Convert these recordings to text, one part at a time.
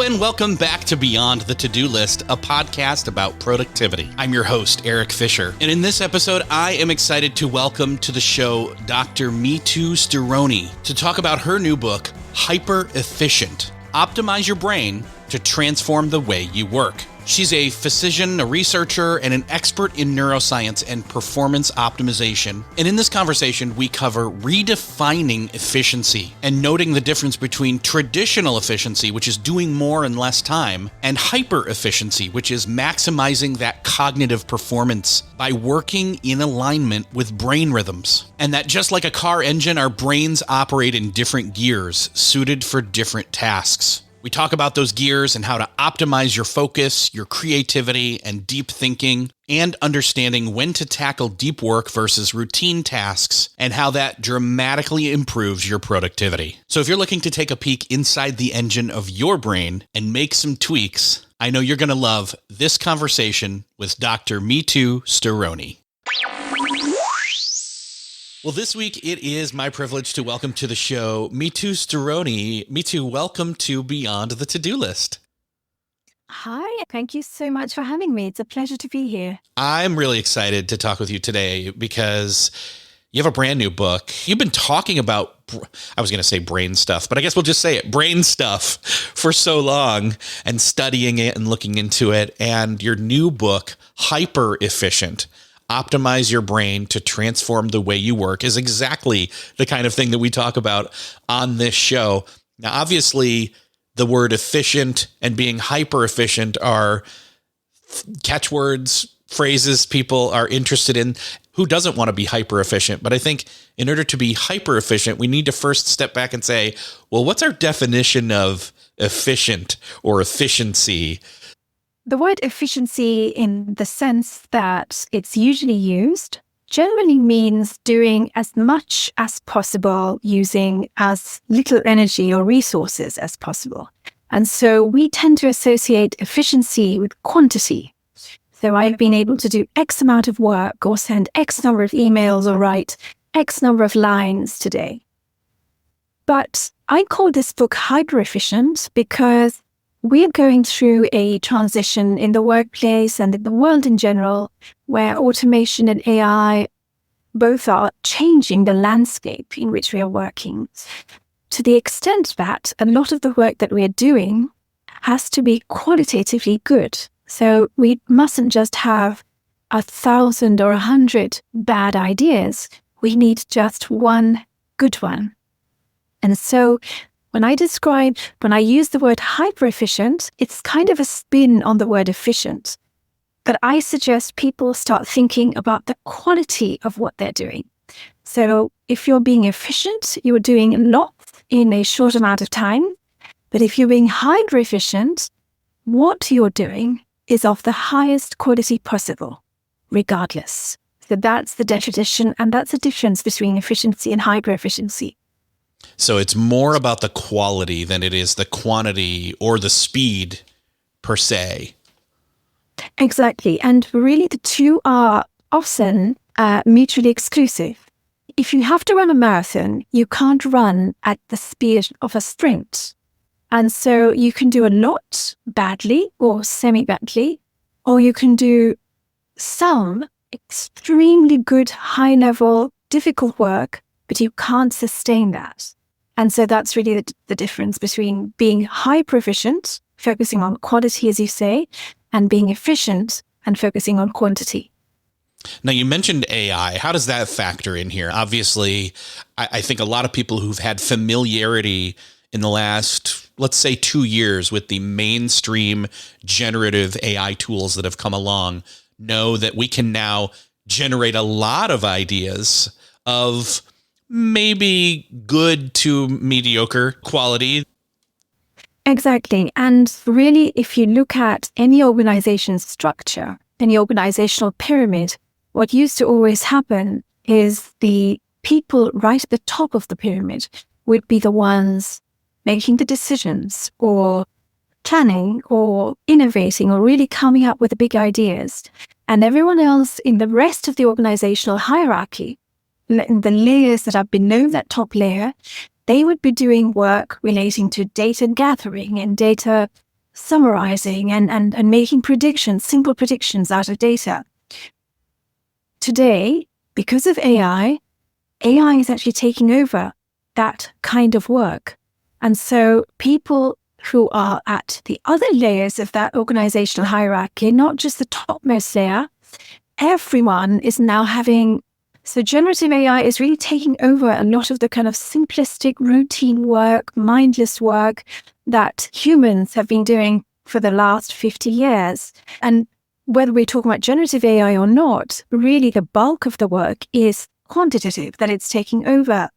and welcome back to Beyond the To-Do List, a podcast about productivity. I'm your host, Eric Fisher, and in this episode, I am excited to welcome to the show Dr. Mithu Storoni to talk about her new book, Hyperefficient: Optimize Your Brain to Transform the Way You Work. She's a physician, a researcher, and an expert in neuroscience and performance optimization. And in this conversation, we cover redefining efficiency and noting the difference between traditional efficiency, which is doing more in less time, and hyper-efficiency, which is maximizing that cognitive performance by working in alignment with brain rhythms. And that just like a car engine, our brains operate in different gears, suited for different tasks. We talk about those gears and how to optimize your focus, your creativity, and deep thinking, and understanding when to tackle deep work versus routine tasks, and how that dramatically improves your productivity. So if you're looking to take a peek inside the engine of your brain and make some tweaks, I know you're going to love this conversation with Dr. Mithu Storoni. Well, this week it is my privilege to welcome to the show Mithu Storoni. Mithu, welcome to Beyond the To-Do List. Hi, thank you so much for having me. It's a pleasure to be here. I'm really excited to talk with you today because you have a brand new book. You've been talking about, I was going to say brain stuff, but I guess we'll just say it, brain stuff for so long, and studying it and looking into it. And your new book, Hyperefficient: Optimize Your Brain to Transform the Way You Work, is exactly the kind of thing that we talk about on this show. Now, obviously, the word efficient and being hyper efficient are catchwords, phrases people are interested in. Who doesn't want to be hyper efficient? But I think in order to be hyper efficient, we need to first step back and say, well, what's our definition of efficient or efficiency? The word efficiency, in the sense that it's usually used, generally means doing as much as possible using as little energy or resources as possible. And so we tend to associate efficiency with quantity. So I've been able to do X amount of work or send X number of emails or write X number of lines today. But I call this book hyper efficient because we're going through a transition in the workplace and in the world in general, where automation and AI both are changing the landscape in which we are working, to the extent that a lot of the work that we're doing has to be qualitatively good. So we mustn't just have 1,000 or 100 bad ideas. We need just one good one. And so when I use the word hyper-efficient, it's kind of a spin on the word efficient. But I suggest people start thinking about the quality of what they're doing. So if you're being efficient, you're doing a lot in a short amount of time. But if you're being hyper-efficient, what you're doing is of the highest quality possible, regardless. So that's the definition, and that's the difference between efficiency and hyper-efficiency. So it's more about the quality than it is the quantity or the speed per se. Exactly. And really the two are often mutually exclusive. If you have to run a marathon, you can't run at the speed of a sprint. And so you can do a lot badly or semi-badly, or you can do some extremely good, high-level, difficult work, but you can't sustain that. And so that's really the difference between being hyper-efficient, focusing on quality, as you say, and being efficient and focusing on quantity. Now, you mentioned AI. How does that factor in here? Obviously, I think a lot of people who've had familiarity in the last, let's say, 2 years with the mainstream generative AI tools that have come along know that we can now generate a lot of ideas of maybe good to mediocre quality. Exactly. And really, if you look at any organization's structure, any organizational pyramid, what used to always happen is the people right at the top of the pyramid would be the ones making the decisions or planning or innovating or really coming up with the big ideas. And everyone else in the rest of the organizational hierarchy, the layers that are below that top layer, they would be doing work relating to data gathering and data summarizing and making predictions, simple predictions out of data. Today, because of AI is actually taking over that kind of work. And so people who are at the other layers of that organizational hierarchy, not just the topmost layer, everyone is now having. So generative AI is really taking over a lot of the kind of simplistic, routine work, mindless work that humans have been doing for the last 50 years. And whether we're talking about generative AI or not, really the bulk of the work is quantitative, that it's taking over.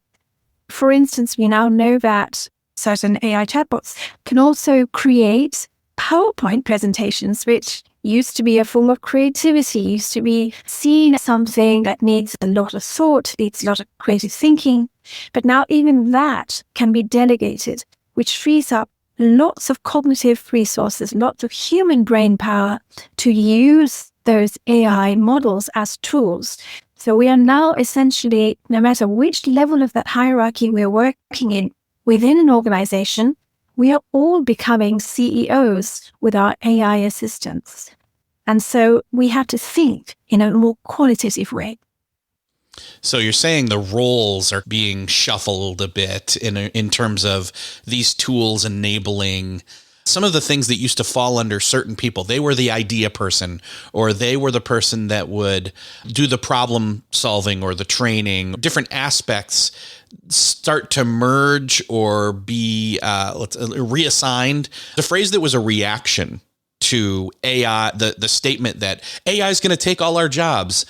For instance, we now know that certain AI chatbots can also create PowerPoint presentations, which used to be a form of creativity, used to be seen as something that needs a lot of thought, needs a lot of creative thinking. But now even that can be delegated, which frees up lots of cognitive resources, lots of human brain power to use those AI models as tools. So we are now essentially, no matter which level of that hierarchy we're working in within an organization, we are all becoming CEOs with our AI assistants. And so we have to think in a more qualitative way. So you're saying the roles are being shuffled a bit in terms of these tools enabling some of the things that used to fall under certain people. They were the idea person, or they were the person that would do the problem solving or the training. Different aspects start to merge or be reassigned. The phrase that was a reaction to AI, the statement that AI is going to take all our jobs.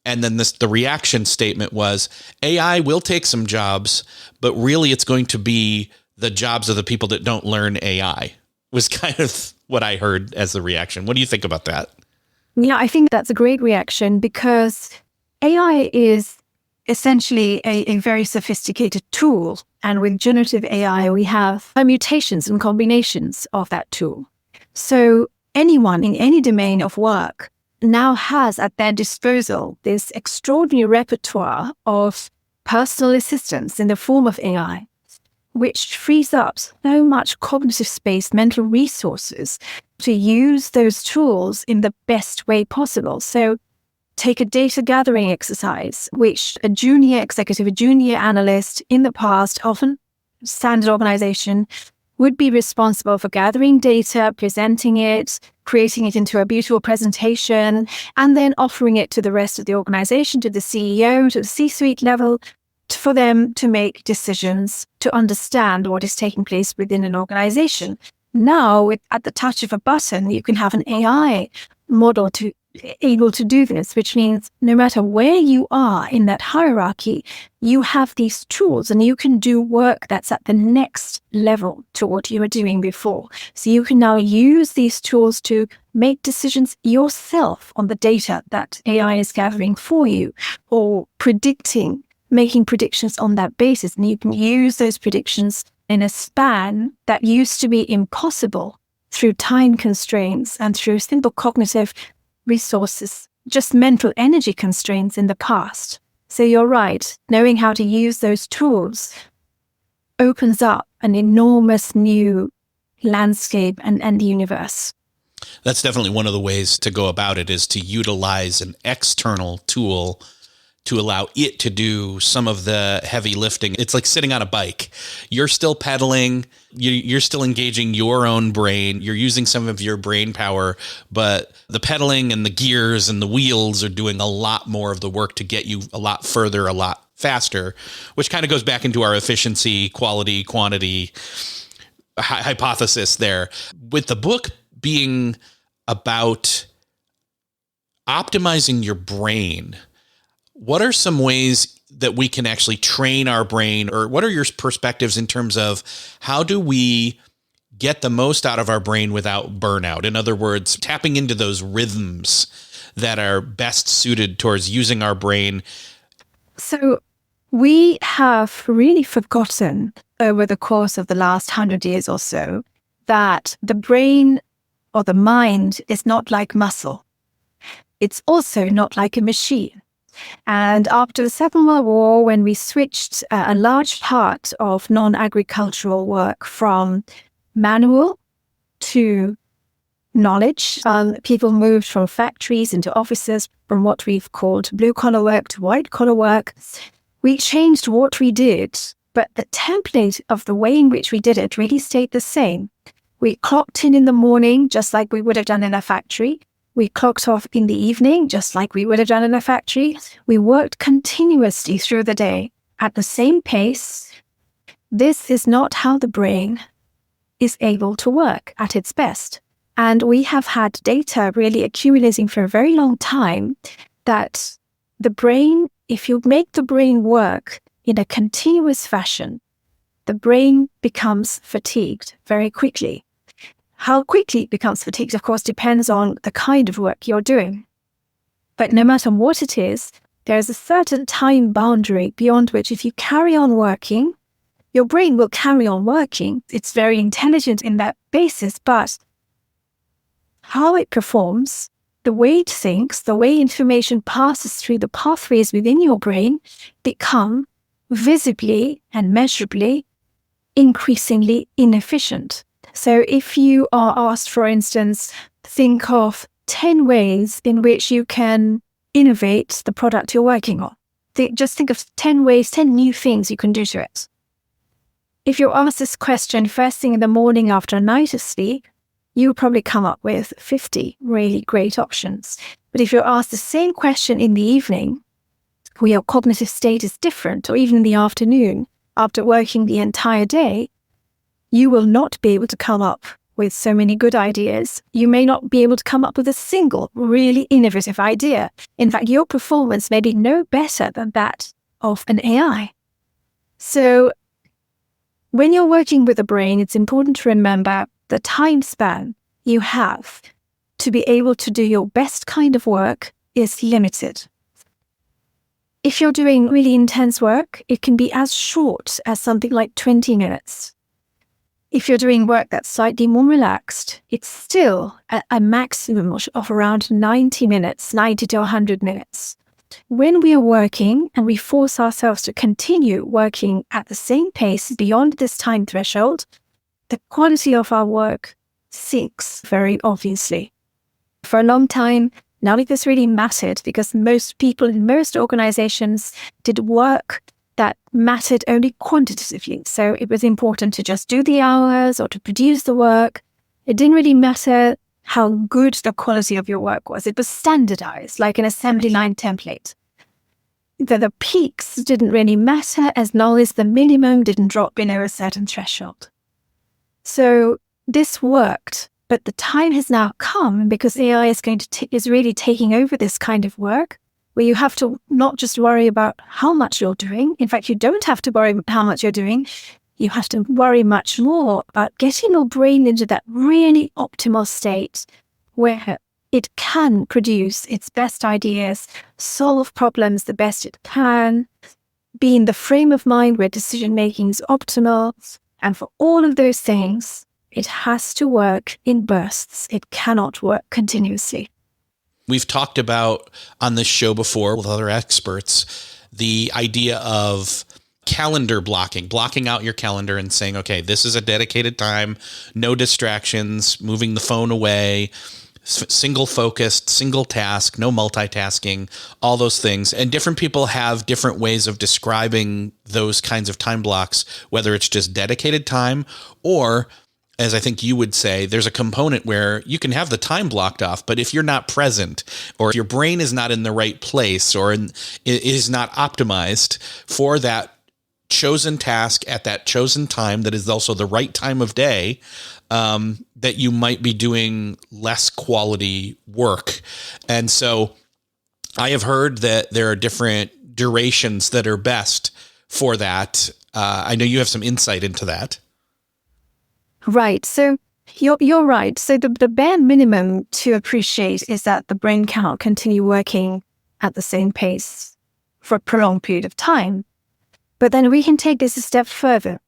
And then the reaction statement was AI will take some jobs, but really it's going to be the jobs of the people that don't learn AI, was kind of what I heard as the reaction. What do you think about that? Yeah, I think that's a great reaction, because AI is essentially a very sophisticated tool. And with generative AI, we have permutations and combinations of that tool. So anyone in any domain of work now has at their disposal this extraordinary repertoire of personal assistance in the form of AI, which frees up so much cognitive space, mental resources to use those tools in the best way possible. So take a data gathering exercise, which a junior executive, a junior analyst in the past, often standard organization, would be responsible for gathering data, presenting it, creating it into a beautiful presentation, and then offering it to the rest of the organization, to the CEO, to the C-suite level, for them to make decisions, to understand what is taking place within an organization. Now, at the touch of a button, you can have an AI model able to do this, which means no matter where you are in that hierarchy, you have these tools and you can do work that's at the next level to what you were doing before. So you can now use these tools to make decisions yourself on the data that AI is gathering for you, or making predictions on that basis. And you can use those predictions in a span that used to be impossible through time constraints and through simple cognitive resources, just mental energy constraints in the past. So you're right, knowing how to use those tools opens up an enormous new landscape and universe. That's definitely one of the ways to go about it, is to utilize an external tool to allow it to do some of the heavy lifting. It's like sitting on a bike. You're still pedaling. You're still engaging your own brain. You're using some of your brain power, but the pedaling and the gears and the wheels are doing a lot more of the work to get you a lot further, a lot faster, which kind of goes back into our efficiency, quality, quantity hypothesis there. With the book being about optimizing your brain, what are some ways that we can actually train our brain, or what are your perspectives in terms of how do we get the most out of our brain without burnout? In other words, tapping into those rhythms that are best suited towards using our brain. So we have really forgotten over the course of the last 100 years or so that the brain or the mind is not like muscle. It's also not like a machine. And after the Second World War, when we switched a large part of non-agricultural work from manual to knowledge. People moved from factories into offices, from what we've called blue-collar work to white-collar work. We changed what we did, but the template of the way in which we did it really stayed the same. We clocked in the morning, just like we would have done in a factory. We clocked off in the evening, just like we would have done in a factory. We worked continuously through the day at the same pace. This is not how the brain is able to work at its best. And we have had data really accumulating for a very long time that the brain, if you make the brain work in a continuous fashion, the brain becomes fatigued very quickly. How quickly it becomes fatigued, of course, depends on the kind of work you're doing. But no matter what it is, there's a certain time boundary beyond which if you carry on working, your brain will carry on working. It's very intelligent in that basis, but how it performs, the way it thinks, the way information passes through the pathways within your brain become visibly and measurably increasingly inefficient. So if you are asked, for instance, think of 10 ways in which you can innovate the product you're working on. Just think of 10 ways, 10 new things you can do to it. If you're asked this question first thing in the morning after a night of sleep, you'll probably come up with 50 really great options. But if you're asked the same question in the evening, where your cognitive state is different, or even in the afternoon, after working the entire day, you will not be able to come up with so many good ideas. You may not be able to come up with a single really innovative idea. In fact, your performance may be no better than that of an AI. So when you're working with the brain, it's important to remember the time span you have to be able to do your best kind of work is limited. If you're doing really intense work, it can be as short as something like 20 minutes. If you're doing work that's slightly more relaxed, it's still a maximum of around 90 minutes, 90 to 100 minutes. When we are working and we force ourselves to continue working at the same pace beyond this time threshold, the quality of our work sinks very obviously. For a long time, none of this really mattered because most people in most organizations did work that mattered only quantitatively. So it was important to just do the hours or to produce the work. It didn't really matter how good the quality of your work was. It was standardized, like an assembly line template. The peaks didn't really matter as long as the minimum didn't drop below a certain threshold. So this worked, but the time has now come because AI is really taking over this kind of work, where you have to not just worry about how much you're doing. In fact, you don't have to worry about how much you're doing. You have to worry much more about getting your brain into that really optimal state where it can produce its best ideas, solve problems the best it can, be in the frame of mind where decision-making is optimal. And for all of those things, it has to work in bursts. It cannot work continuously. We've talked about on this show before with other experts, the idea of calendar blocking out your calendar and saying, okay, this is a dedicated time, no distractions, moving the phone away, single focused, single task, no multitasking, all those things. And different people have different ways of describing those kinds of time blocks, whether it's just dedicated time or, as I think you would say, there's a component where you can have the time blocked off, but if you're not present or if your brain is not in the right place or is not optimized for that chosen task at that chosen time, that is also the right time of day, that you might be doing less quality work. And so I have heard that there are different durations that are best for that. I know you have some insight into that. Right. So you're right. So the bare minimum to appreciate is that the brain cannot continue working at the same pace for a prolonged period of time. But then we can take this a step further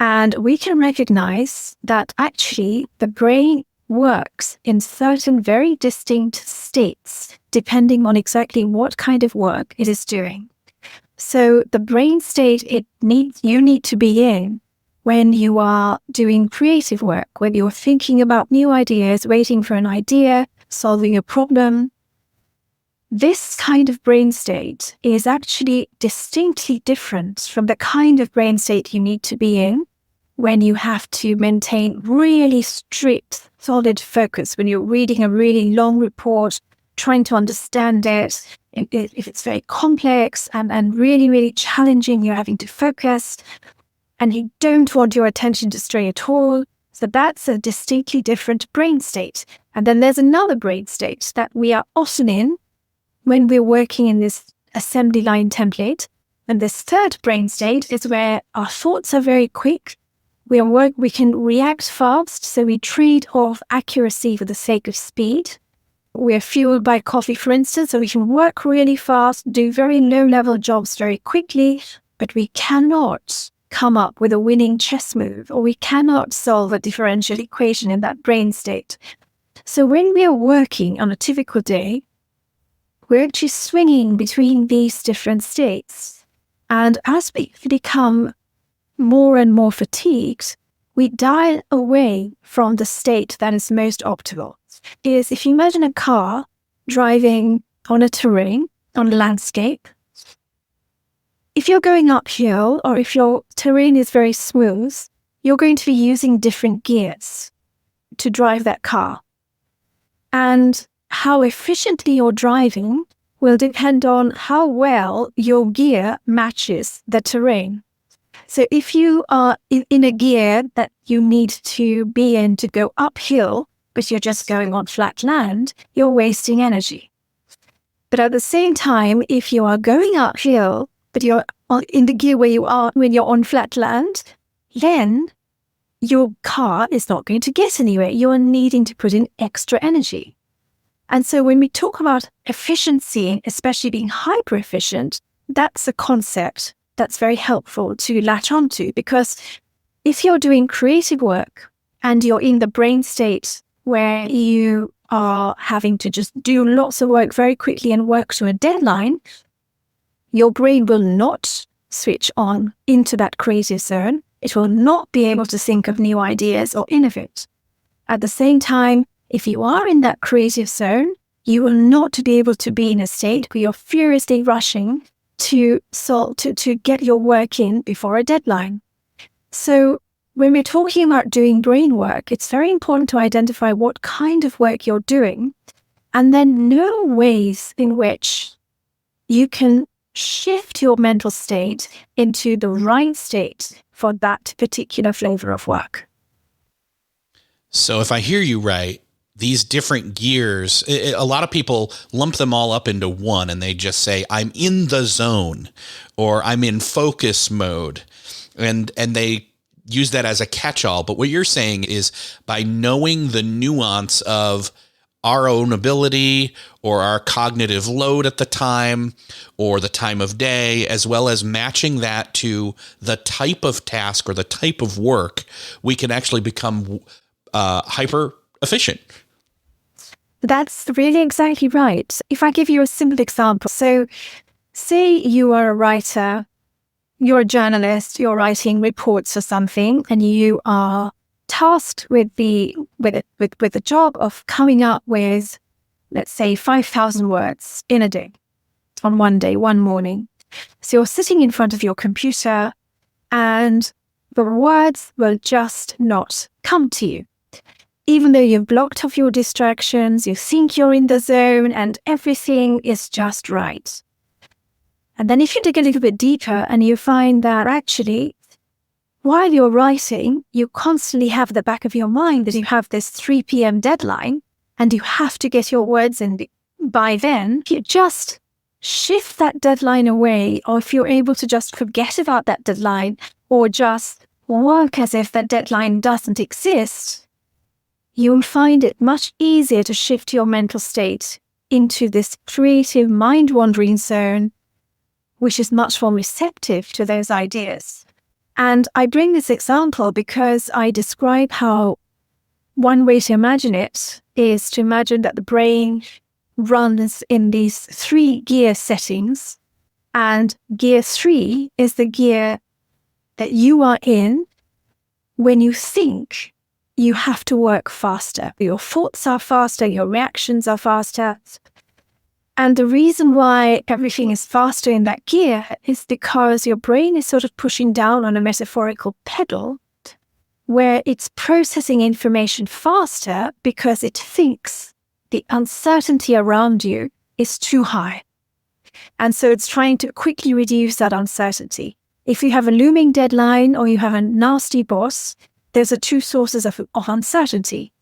and we can recognize that actually the brain works in certain very distinct states depending on exactly what kind of work it is doing. So the brain state you need to be in when you are doing creative work, when you're thinking about new ideas, waiting for an idea, solving a problem. This kind of brain state is actually distinctly different from the kind of brain state you need to be in when you have to maintain really strict, solid focus, when you're reading a really long report, trying to understand it. If it's very complex and really, really challenging, you're having to focus and you don't want your attention to stray at all. So that's a distinctly different brain state. And then there's another brain state that we are often in when we're working in this assembly line template. And this third brain state is where our thoughts are very quick. We can react fast, so we trade off accuracy for the sake of speed. We're fueled by coffee, for instance, so we can work really fast, do very low-level jobs very quickly, but we cannot come up with a winning chess move, or we cannot solve a differential equation in that brain state. So when we are working on a typical day, we're actually swinging between these different states. And as we become more and more fatigued, we dial away from the state that is most optimal. If you imagine a car driving on a terrain, on a landscape, if you're going uphill or if your terrain is very smooth, you're going to be using different gears to drive that car. And how efficiently you're driving will depend on how well your gear matches the terrain. So if you are in a gear that you need to be in to go uphill, but you're just going on flat land, you're wasting energy. But at the same time, if you are going uphill, but you're in the gear where you are when you're on flat land, then your car is not going to get anywhere. You're needing to put in extra energy. And so when we talk about efficiency, especially being hyper efficient, that's a concept that's very helpful to latch onto, because if you're doing creative work and you're in the brain state where you are having to just do lots of work very quickly and work to a deadline, your brain will not switch on into that creative zone. It will not be able to think of new ideas or innovate. At the same time, if you are in that creative zone, you will not be able to be in a state where you're furiously rushing to get your work in before a deadline. So when we're talking about doing brain work, it's very important to identify what kind of work you're doing and then know ways in which you can shift your mental state into the right state for that particular flavor of work. So if I hear you right, these different gears, a lot of people lump them all up into one and they just say, I'm in the zone or I'm in focus mode. And they use that as a catch-all. But what you're saying is by knowing the nuance of our own ability or our cognitive load at the time or the time of day, as well as matching that to the type of task or the type of work, we can actually become hyper efficient. That's really exactly right. If I give you a simple example, so say you are a writer, you're a journalist, you're writing reports or something, and you are tasked with the job of coming up with, let's say, 5,000 words in a day, on one day, one morning. So you're sitting in front of your computer and the words will just not come to you. Even though you've blocked off your distractions, you think you're in the zone and everything is just right. And then if you dig a little bit deeper and you find that actually, while you're writing, you constantly have at the back of your mind that you have this 3 p.m. deadline and you have to get your words in by then. If you just shift that deadline away, or if you're able to just forget about that deadline or just work as if that deadline doesn't exist, you'll find it much easier to shift your mental state into this creative mind-wandering zone, which is much more receptive to those ideas. And I bring this example because I describe how one way to imagine it is to imagine that the brain runs in these 3 gear settings, and gear 3 is the gear that you are in when you think, you have to work faster. Your thoughts are faster, your reactions are faster. And the reason why everything is faster in that gear is because your brain is sort of pushing down on a metaphorical pedal where it's processing information faster because it thinks the uncertainty around you is too high. And so it's trying to quickly reduce that uncertainty. If you have a looming deadline or you have a nasty boss, those are two sources of uncertainty.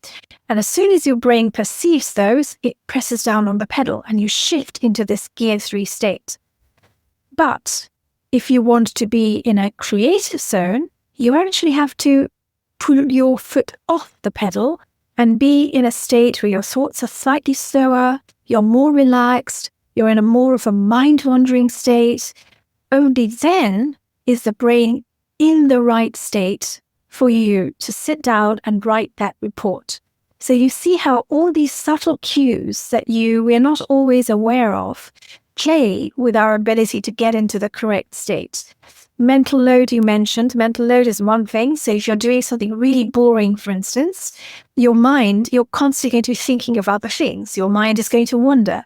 And as soon as your brain perceives those, it presses down on the pedal and you shift into this gear 3 state. But if you want to be in a creative zone, you actually have to pull your foot off the pedal and be in a state where your thoughts are slightly slower, you're more relaxed, you're in a more of a mind-wandering state. Only then is the brain in the right state for you to sit down and write that report. So you see how all these subtle cues that we're not always aware of play with our ability to get into the correct state. Mental load, you mentioned. Mental load is one thing. So if you're doing something really boring, for instance, you're constantly going to be thinking of other things. Your mind is going to wander.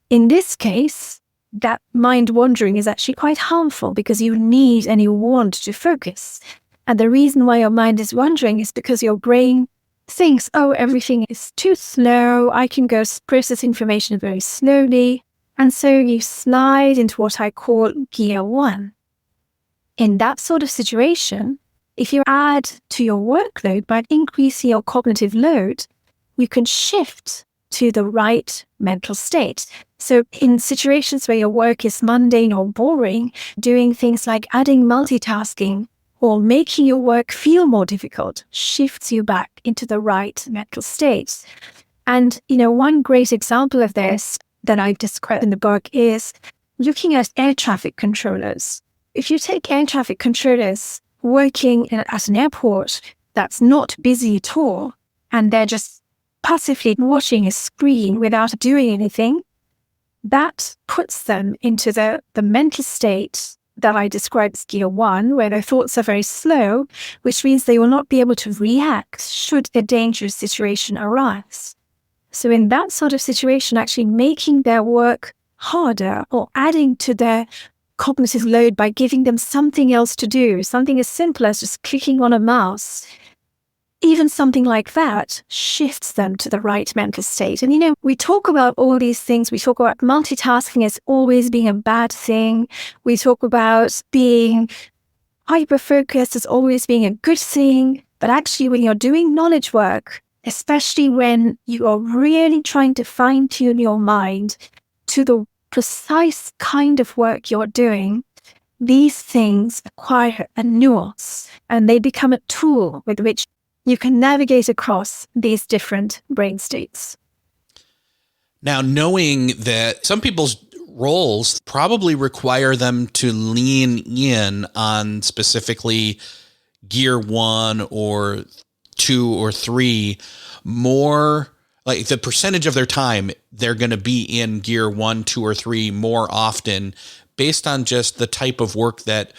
In this case, that mind wandering is actually quite harmful because you need and you want to focus. And the reason why your mind is wandering is because your brain thinks, oh, everything is too slow. I can go process information very slowly. And so you slide into what I call gear 1. In that sort of situation, if you add to your workload by increasing your cognitive load, you can shift to the right mental state. So in situations where your work is mundane or boring, doing things like adding multitasking or making your work feel more difficult shifts you back into the right mental state. And, one great example of this that I've described in the book is looking at air traffic controllers. If you take air traffic controllers working at an airport that's not busy at all, and they're just passively watching a screen without doing anything, that puts them into the mental state that I described as gear 1, where their thoughts are very slow, which means they will not be able to react should a dangerous situation arise. So in that sort of situation, actually making their work harder or adding to their cognitive load by giving them something else to do, something as simple as just clicking on a mouse, even something like that shifts them to the right mental state. And, we talk about all these things. We talk about multitasking as always being a bad thing. We talk about being hyper-focused as always being a good thing. But actually, when you're doing knowledge work, especially when you are really trying to fine-tune your mind to the precise kind of work you're doing, these things acquire a nuance and they become a tool with which you can navigate across these different brain states. Now, knowing that some people's roles probably require them to lean in on specifically gear 1 or 2 or 3 more, like the percentage of their time they're going to be in gear 1, 2, or 3 more often based on just the type of work that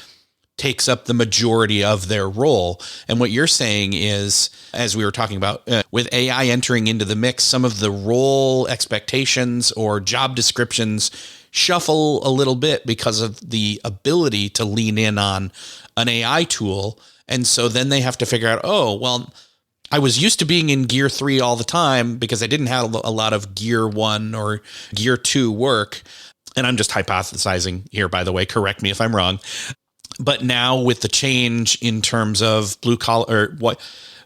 takes up the majority of their role. And what you're saying is, as we were talking about, with AI entering into the mix, some of the role expectations or job descriptions shuffle a little bit because of the ability to lean in on an AI tool. And so then they have to figure out, oh, well, I was used to being in gear 3 all the time because I didn't have a lot of gear 1 or gear 2 work. And I'm just hypothesizing here, by the way, correct me if I'm wrong. But now with the change in terms of blue collar or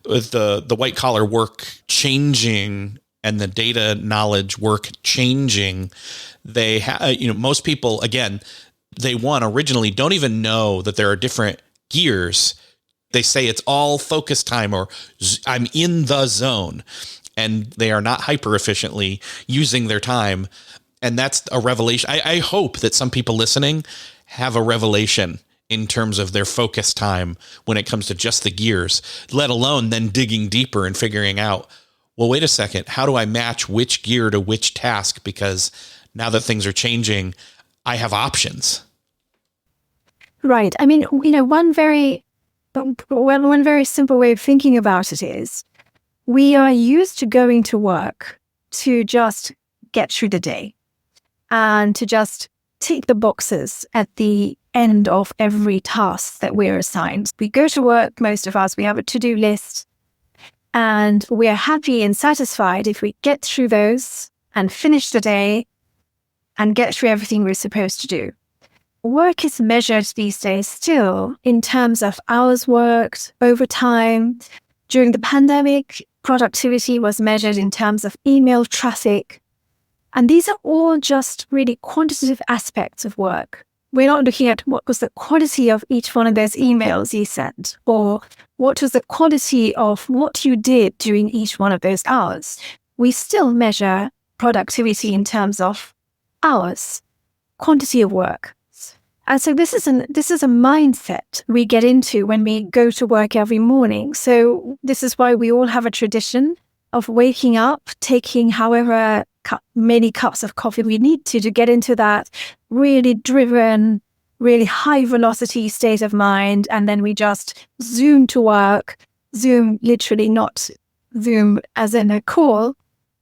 with the white collar work changing and the data knowledge work changing, they most people, again, they originally don't even know that there are different gears. They say it's all focus time or I'm in the zone, and they are not hyper efficiently using their time. And that's a revelation. I hope that some people listening have a revelation in terms of their focus time when it comes to just the gears, let alone then digging deeper and figuring out, well, wait a second, how do I match which gear to which task? Because now that things are changing, I have options. Right. I mean, one very one very simple way of thinking about it is we are used to going to work to just get through the day and to just tick the boxes at the end of every task that we're assigned. We go to work, most of us, we have a to-do list, and we are happy and satisfied if we get through those and finish the day and get through everything we're supposed to do. Work is measured these days still in terms of hours worked, overtime. During the pandemic, productivity was measured in terms of email traffic. And these are all just really quantitative aspects of work. We're not looking at what was the quality of each one of those emails you sent, or what was the quality of what you did during each one of those hours. We still measure productivity in terms of hours, quantity of work. And so this is a mindset we get into when we go to work every morning. So this is why we all have a tradition of waking up, taking however many cups of coffee we need to get into that really driven, really high velocity state of mind. And then we just zoom to work, zoom literally, not zoom as in a call,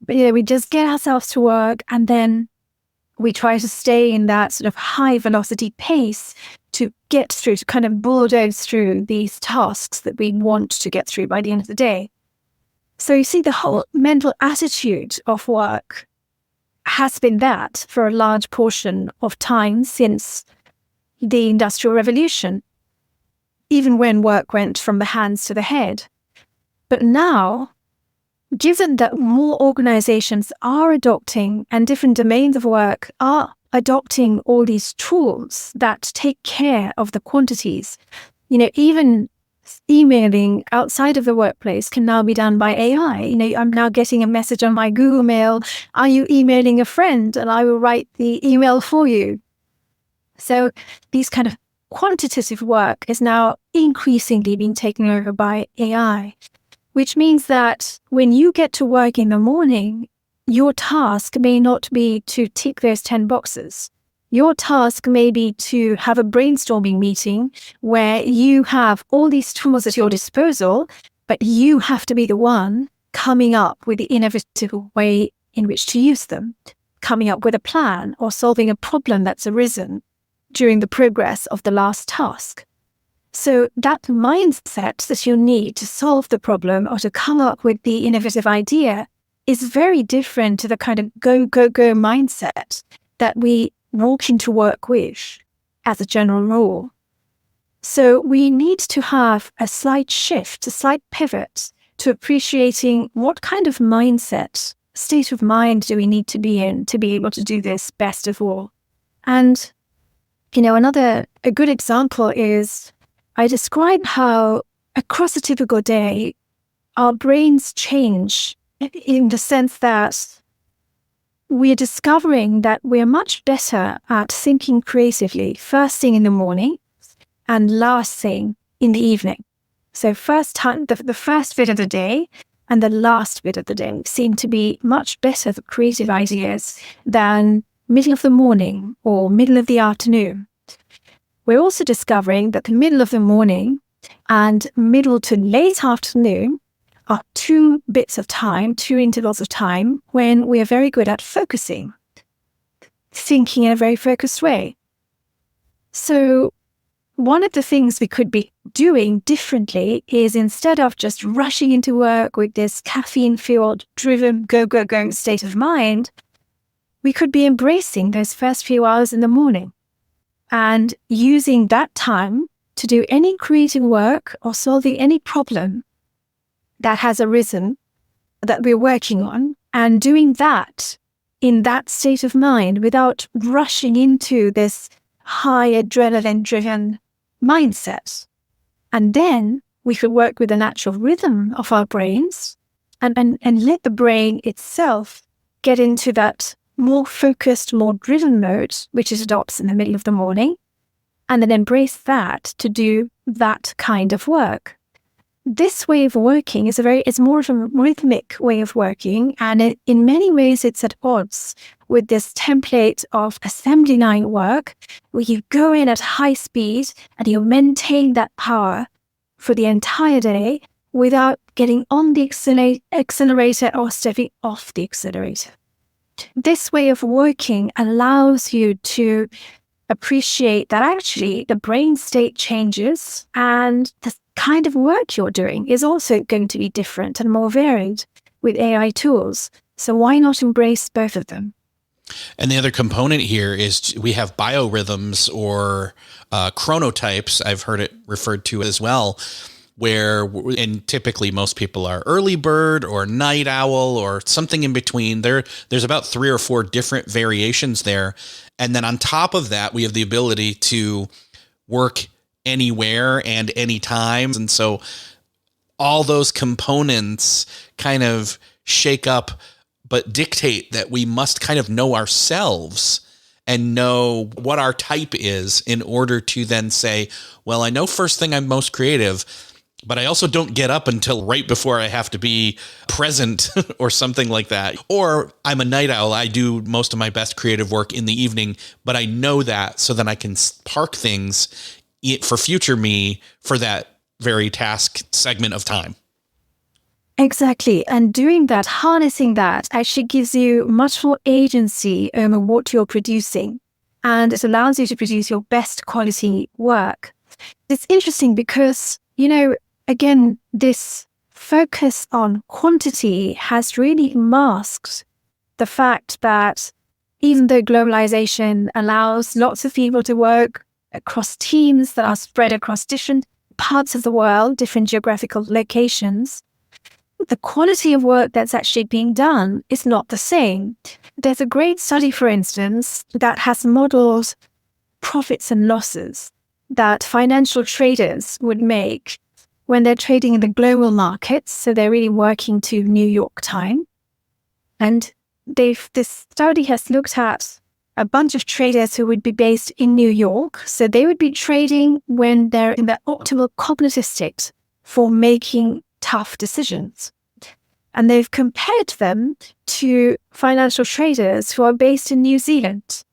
but we just get ourselves to work, and then we try to stay in that sort of high velocity pace to get through, to kind of bulldoze through these tasks that we want to get through by the end of the day. So you see, the whole mental attitude of work has been that for a large portion of time since the Industrial Revolution, even when work went from the hands to the head. But now, given that more organizations are adopting, and different domains of work are adopting all these tools that take care of the quantities, even emailing outside of the workplace can now be done by AI. I'm now getting a message on my Google Mail, are you emailing a friend? And I will write the email for you. So these kind of quantitative work is now increasingly being taken over by AI. Which means that when you get to work in the morning, your task may not be to tick those 10 boxes. Your task may be to have a brainstorming meeting where you have all these tools at your disposal, but you have to be the one coming up with the innovative way in which to use them, coming up with a plan or solving a problem that's arisen during the progress of the last task. So that mindset that you need to solve the problem or to come up with the innovative idea is very different to the kind of go, go, go mindset that we walk into work with as a general rule. So we need to have a slight shift, a slight pivot to appreciating what kind of mindset, state of mind do we need to be in to be able to do this best of all. And, a good example is I describe how across a typical day, our brains change in the sense that we're discovering that we're much better at thinking creatively first thing in the morning and last thing in the evening. So the first bit of the day and the last bit of the day seem to be much better for creative ideas than middle of the morning or middle of the afternoon. We're also discovering that the middle of the morning and middle to late afternoon are two intervals of time when we are very good at focusing, thinking in a very focused way. So one of the things we could be doing differently is, instead of just rushing into work with this caffeine-fueled, driven, go state of mind, we could be embracing those first few hours in the morning and using that time to do any creative work or solving any problem that has arisen that we're working on, and doing that in that state of mind without rushing into this high adrenaline-driven mindset. And then we could work with the natural rhythm of our brains and let the brain itself get into that more focused, more driven mode, which it adopts in the middle of the morning, and then embrace that to do that kind of work. This way of working is more of a rhythmic way of working, and in many ways it's at odds with this template of assembly line work, where you go in at high speed and you maintain that power for the entire day without getting on the accelerator or stepping off the accelerator. This way of working allows you to appreciate that actually the brain state changes and the kind of work you're doing is also going to be different and more varied with AI tools. So why not embrace both of them? And the other component here is we have biorhythms or chronotypes, I've heard it referred to as well, and typically most people are early bird or night owl or something in between. There's about 3 or 4 different variations there. And then on top of that, we have the ability to work anywhere and anytime. And so all those components kind of shake up, but dictate that we must kind of know ourselves and know what our type is in order to then say, well, I know first thing I'm most creative, but I also don't get up until right before I have to be present or something like that. Or I'm a night owl. I do most of my best creative work in the evening, but I know that so then I can park things for future me for that very task segment of time. Exactly. And doing that, harnessing that actually gives you much more agency over what you're producing. And it allows you to produce your best quality work. It's interesting because, again, this focus on quantity has really masked the fact that even though globalization allows lots of people to work across teams that are spread across different parts of the world, different geographical locations, the quality of work that's actually being done is not the same. There's a great study, for instance, that has modeled profits and losses that financial traders would make when they're trading in the global markets. So they're really working to New York time. And this study has looked at a bunch of traders who would be based in New York. So they would be trading when they're in the optimal cognitive state for making tough decisions. And they've compared them to financial traders who are based in New Zealand.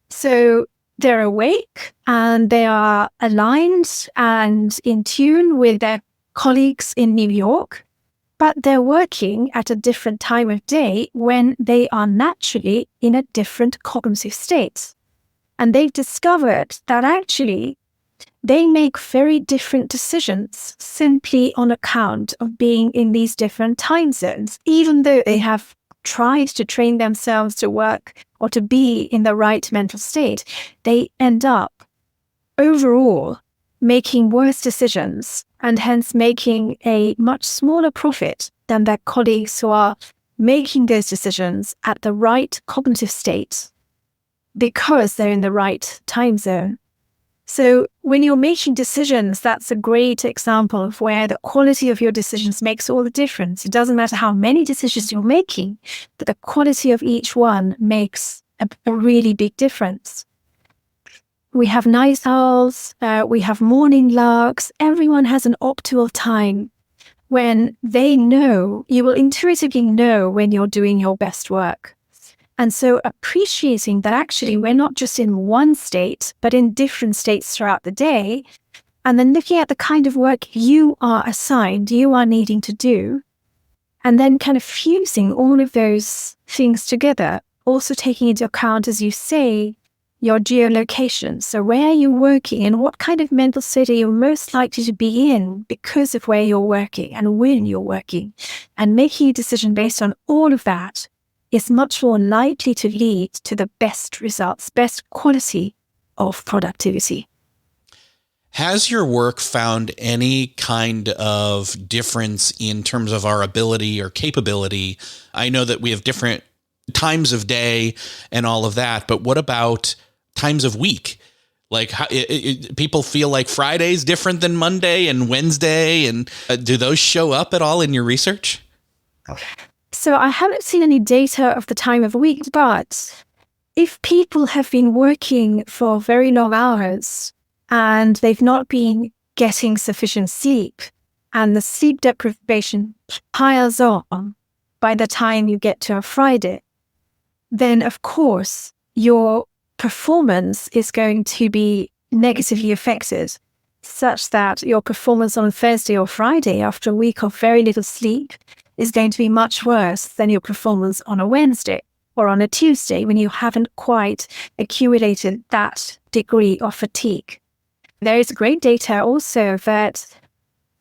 So they're awake and they are aligned and in tune with their colleagues in New York, but they're working at a different time of day when they are naturally in a different cognitive state. And they've discovered that actually they make very different decisions simply on account of being in these different time zones, even though they have tried to train themselves to work or to be in the right mental state. They end up overall making worse decisions and hence making a much smaller profit than their colleagues who are making those decisions at the right cognitive state because they're in the right time zone. So when you're making decisions, that's a great example of where the quality of your decisions makes all the difference. It doesn't matter how many decisions you're making, but the quality of each one makes a really big difference. We have night owls, we have morning larks. Everyone has an optimal time when they know, you will intuitively know when you're doing your best work. And so appreciating that actually we're not just in one state, but in different states throughout the day, and then looking at the kind of work you are assigned, you are needing to do, and then kind of fusing all of those things together, also taking into account, as you say, your geolocation. So where are you working and what kind of mental state are you most likely to be in because of where you're working and when you're working, and making a decision based on all of that is much more likely to lead to the best results, best quality of productivity. Has your work found any kind of difference in terms of our ability or capability? I know that we have different times of day and all of that, but what about times of week? Like people feel like Friday's different than Monday and Wednesday, and do those show up at all in your research? So I haven't seen any data of the time of week, but if people have been working for very long hours and they've not been getting sufficient sleep, and the sleep deprivation piles on by the time you get to a Friday, then of course your performance is going to be negatively affected. such that your performance on Thursday or Friday after a week of very little sleep is going to be much worse than your performance on a Wednesday or on a Tuesday when you haven't quite accumulated that degree of fatigue. There is great data also that,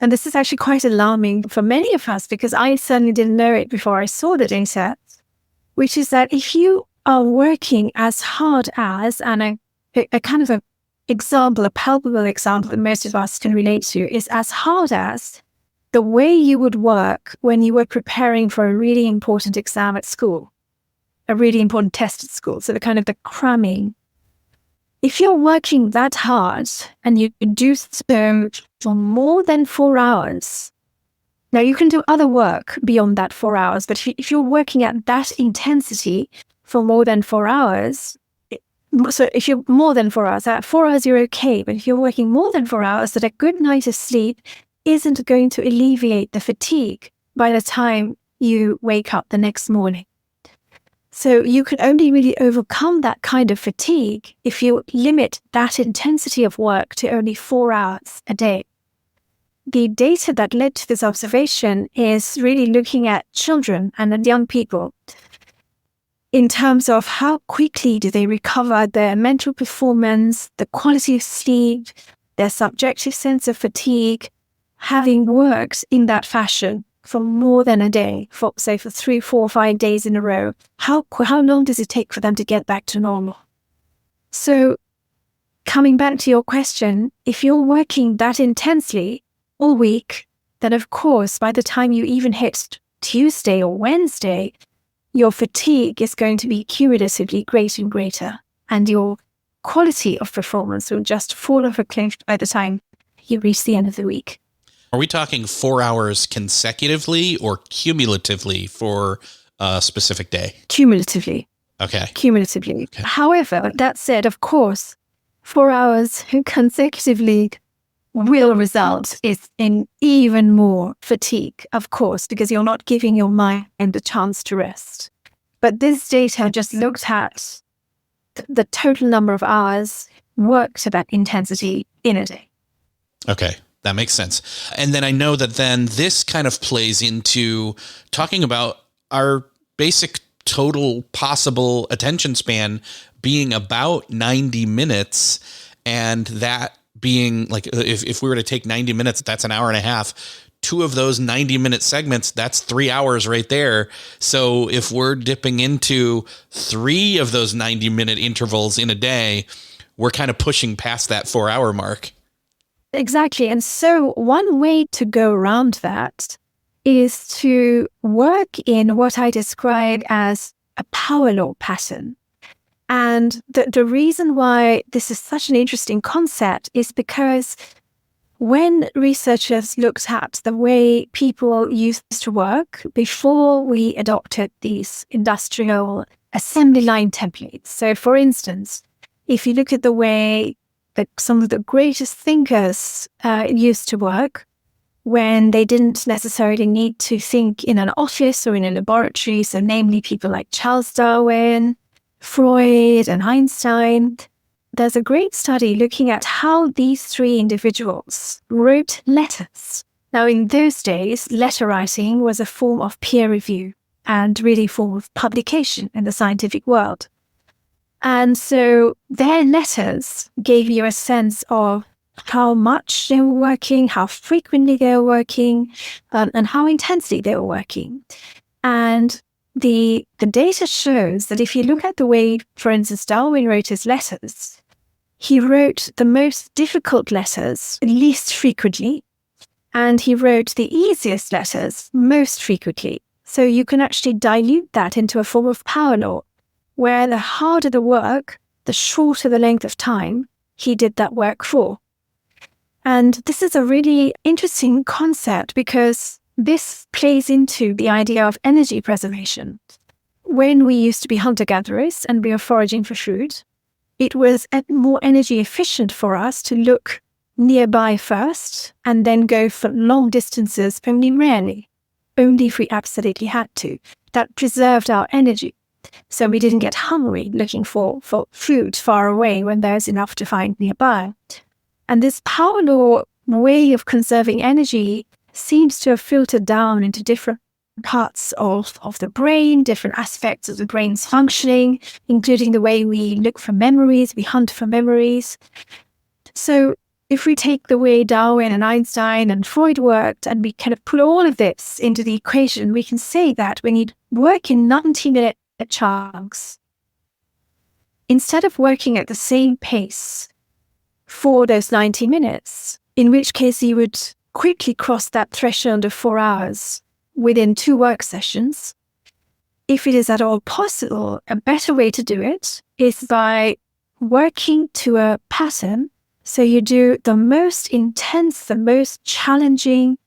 and this is actually quite alarming for many of us because I certainly didn't know it before I saw the data, which is that if you are working as hard as, and a kind of a palpable example that most of us can relate to is as hard as the way you would work when you were preparing for a really important exam at school, a really important test at school. So the kind of the cramming. If you're working that hard and you do so for more than 4 hours, now you can do other work beyond that 4 hours, but if you're working at that intensity for more than 4 hours, so if you're more than 4 hours, at 4 hours you're okay, but if you're working more than 4 hours, that a good night of sleep isn't going to alleviate the fatigue by the time you wake up the next morning. So you can only really overcome that kind of fatigue if you limit that intensity of work to only 4 hours a day. The data that led to this observation is really looking at children and at young people in terms of how quickly do they recover their mental performance, the quality of sleep, their subjective sense of fatigue, having worked in that fashion for more than a day, for 3, 4, 5 days in a row. How long does it take for them to get back to normal? So coming back to your question, if you're working that intensely all week, then of course, by the time you even hit Tuesday or Wednesday, your fatigue is going to be cumulatively greater and greater, and your quality of performance will just fall off a cliff by the time you reach the end of the week. Are we talking 4 hours consecutively or cumulatively for a specific day? Cumulatively. Okay. Cumulatively. Okay. However, that said, of course, 4 hours consecutively will result in even more fatigue, of course, because you're not giving your mind a chance to rest. But this data just looked at the total number of hours worked at that intensity in a day. Okay. That makes sense. And then I know that then this kind of plays into talking about our basic total possible attention span being about 90 minutes, and that being like, if we were to take 90 minutes, that's an hour and a half. 2 of those 90-minute segments, that's 3 hours right there. So if we're dipping into 3 of those 90-minute intervals in a day, we're kind of pushing past that 4-hour mark. Exactly. And so one way to go around that is to work in what I describe as a power law pattern. And the reason why this is such an interesting concept is because when researchers looked at the way people used to work before we adopted these industrial assembly line templates. So for instance, if you look at the way that some of the greatest thinkers used to work, when they didn't necessarily need to think in an office or in a laboratory, so namely people like Charles Darwin, Freud, and Einstein, there's a great study looking at how these 3 individuals wrote letters. Now, in those days, letter writing was a form of peer review and really a form of publication in the scientific world. And so their letters gave you a sense of how much they were working, how frequently they were working, and how intensely they were working. And the data shows that if you look at the way, for instance, Darwin wrote his letters, he wrote the most difficult letters least frequently, and he wrote the easiest letters most frequently. So you can actually dilute that into a form of power law, where the harder the work, the shorter the length of time he did that work for. And this is a really interesting concept because this plays into the idea of energy preservation. When we used to be hunter-gatherers and we were foraging for food, it was more energy efficient for us to look nearby first and then go for long distances only rarely, only if we absolutely had to. That preserved our energy. So we didn't get hungry looking for food far away when there's enough to find nearby. And this power law way of conserving energy seems to have filtered down into different parts of the brain, different aspects of the brain's functioning, including the way we look for memories, we hunt for memories. So if we take the way Darwin and Einstein and Freud worked, and we kind of put all of this into the equation, we can say that when you work in 90-minute chunks, instead of working at the same pace for those 90 minutes, in which case you would quickly cross that threshold of 4 hours within 2 work sessions, if it is at all possible, a better way to do it is by working to a pattern. So you do the most intense, the most challenging,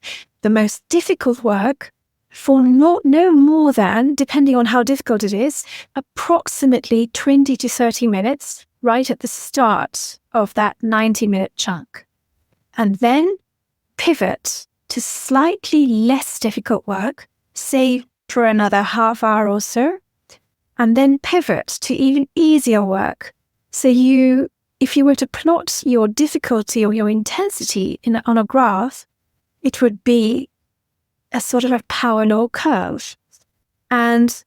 the most difficult work for no more than, depending on how difficult it is, approximately 20 to 30 minutes right at the start of that 90-minute chunk. And then pivot to slightly less difficult work, say for another half hour or so, and then pivot to even easier work. So if you were to plot your difficulty or your intensity on a graph, it would be a sort of a power law curve. And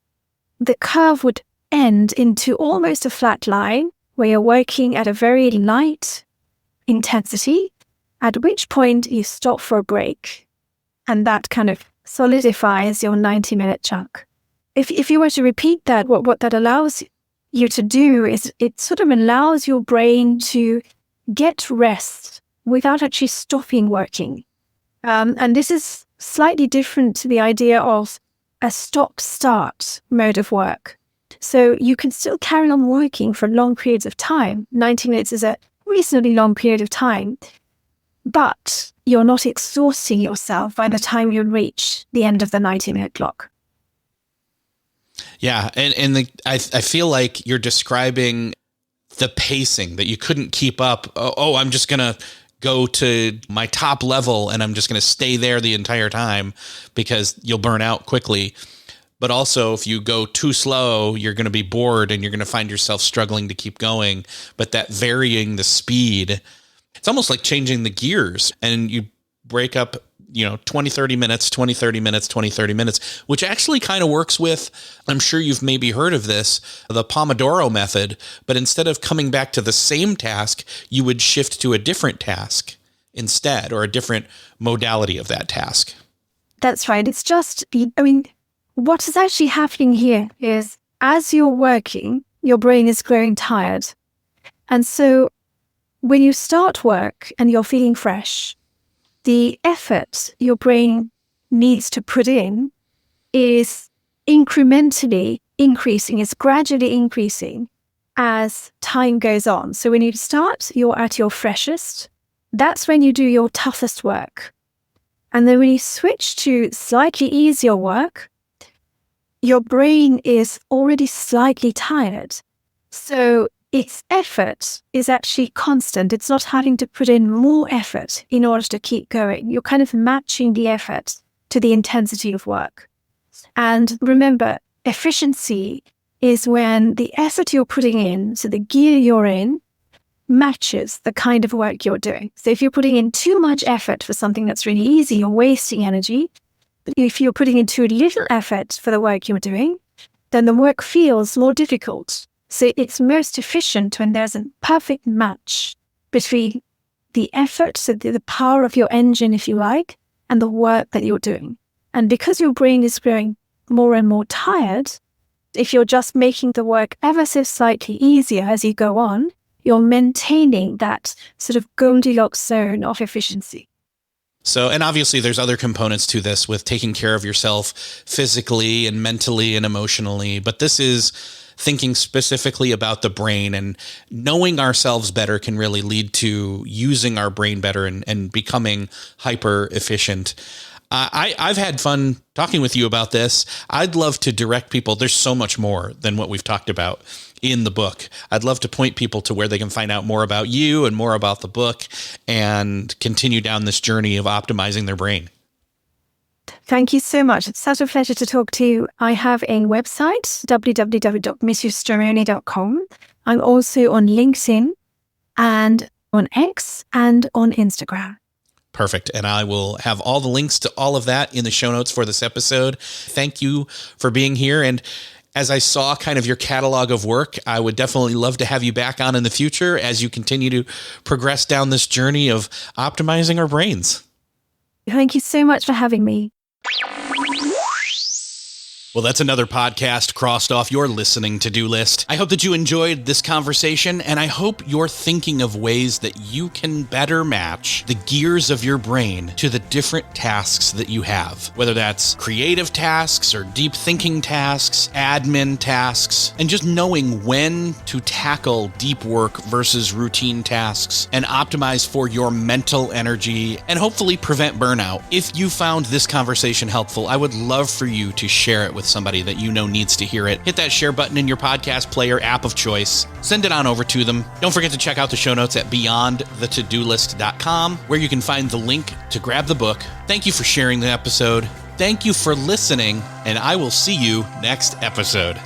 the curve would end into almost a flat line where you're working at a very light intensity, at which point you stop for a break. And that kind of solidifies your 90-minute chunk. If you were to repeat that, what that allows you to do is it sort of allows your brain to get rest without actually stopping working. And this is slightly different to the idea of a stop-start mode of work. So you can still carry on working for long periods of time. 90 minutes is a reasonably long period of time, but you're not exhausting yourself by the time you reach the end of the 90-minute clock. Yeah, and I feel like you're describing the pacing that you couldn't keep up. Oh, I'm just going to go to my top level and I'm just going to stay there the entire time because you'll burn out quickly. But also, if you go too slow, you're going to be bored and you're going to find yourself struggling to keep going. But that varying the speed, it's almost like changing the gears, and you break up, 20, 30 minutes, 20, 30 minutes, 20, 30 minutes, which actually kind of works with, I'm sure you've maybe heard of this, the Pomodoro method. But instead of coming back to the same task, you would shift to a different task instead, or a different modality of that task. That's right. It's just, what is actually happening here is as you're working, your brain is growing tired. And so when you start work and you're feeling fresh, the effort your brain needs to put in is incrementally increasing, is gradually increasing as time goes on. So when you start, you're at your freshest. That's when you do your toughest work. And then when you switch to slightly easier work, your brain is already slightly tired. So its effort is actually constant. It's not having to put in more effort in order to keep going. You're kind of matching the effort to the intensity of work. And remember, efficiency is when the effort you're putting in, so the gear you're in, matches the kind of work you're doing. So if you're putting in too much effort for something that's really easy, you're wasting energy. But if you're putting in too little effort for the work you're doing, then the work feels more difficult. So it's most efficient when there's a perfect match between the effort, so the power of your engine, if you like, and the work that you're doing. And because your brain is growing more and more tired, if you're just making the work ever so slightly easier as you go on, you're maintaining that sort of Goldilocks zone of efficiency. So, and obviously there's other components to this with taking care of yourself physically and mentally and emotionally, but this is thinking specifically about the brain, and knowing ourselves better can really lead to using our brain better and becoming hyper efficient. I've had fun talking with you about this. I'd love to direct people. There's so much more than what we've talked about in the book. I'd love to point people to where they can find out more about you and more about the book and continue down this journey of optimizing their brain. Thank you so much. It's such a pleasure to talk to you. I have a website, www.mithustoroni.com. I'm also on LinkedIn, and on X and on Instagram. Perfect. And I will have all the links to all of that in the show notes for this episode. Thank you for being here. And as I saw kind of your catalog of work, I would definitely love to have you back on in the future as you continue to progress down this journey of optimizing our brains. Thank you so much for having me. Well, that's another podcast crossed off your listening to-do list. I hope that you enjoyed this conversation, and I hope you're thinking of ways that you can better match the gears of your brain to the different tasks that you have, whether that's creative tasks or deep thinking tasks, admin tasks, and just knowing when to tackle deep work versus routine tasks and optimize for your mental energy and hopefully prevent burnout. If you found this conversation helpful, I would love for you to share it with somebody that you know needs to hear it. Hit that share button in your podcast player app of choice. Send it on over to them. Don't forget to check out the show notes at beyondthetodolist.com, where you can find the link to grab the book. Thank you for sharing the episode. Thank you for listening, and I will see you next episode.